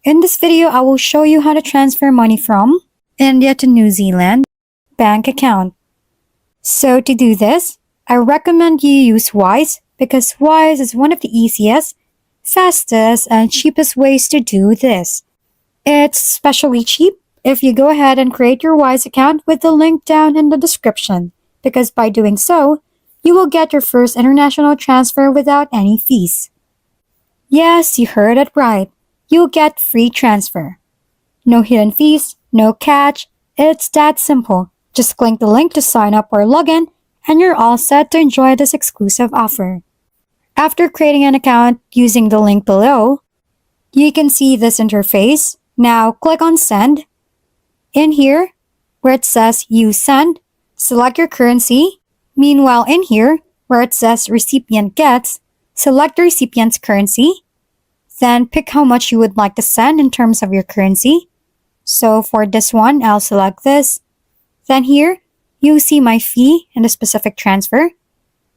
In this video, I will show you how to transfer money from India to New Zealand bank account. So to do this, I recommend you use Wise because Wise is one of the easiest, fastest, and cheapest ways to do this. It's especially cheap if you go ahead and create your Wise account with the link down in the description, because by doing so, you will get your first international transfer without any fees. Yes, you heard it right. You'll get free transfer. No hidden fees, no catch. It's that simple. Just click the link to sign up or log in, and you're all set to enjoy this exclusive offer. After creating an account using the link below, you can see this interface. Now click on Send. In here, where it says Use Send, select your currency. Meanwhile, in here, where it says Recipient Gets, select the recipient's currency. Then pick how much you would like to send in terms of your currency. So for this one, I'll select this. Then here, you see my fee and the specific transfer.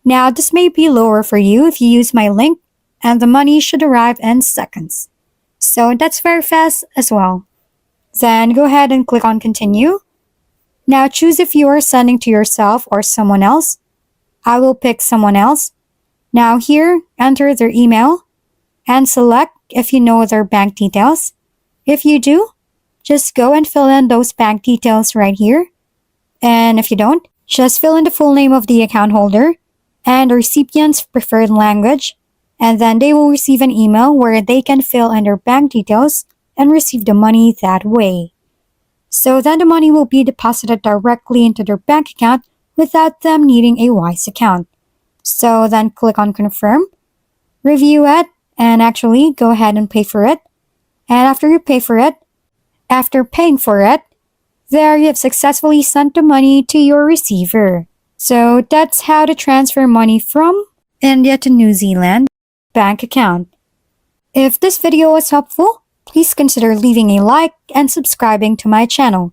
Now this may be lower for you if you use my link, and the money should arrive in seconds. So that's very fast as well. Then go ahead and click on Continue. Now choose if you are sending to yourself or someone else. I will pick someone else. Now here, enter their email and select if you know their bank details. If you do, just go and fill in those bank details right here. And if you don't, just fill in the full name of the account holder and the recipient's preferred language, and then they will receive an email where they can fill in their bank details and receive the money that way. So then the money will be deposited directly into their bank account without them needing a Wise account. So then click on Confirm, review it, and actually go ahead and pay for it. And after you pay for it, after paying for it, there you have successfully sent the money to your receiver. So that's how to transfer money from India to New Zealand bank account. If this video was helpful, please consider leaving a like and subscribing to my channel.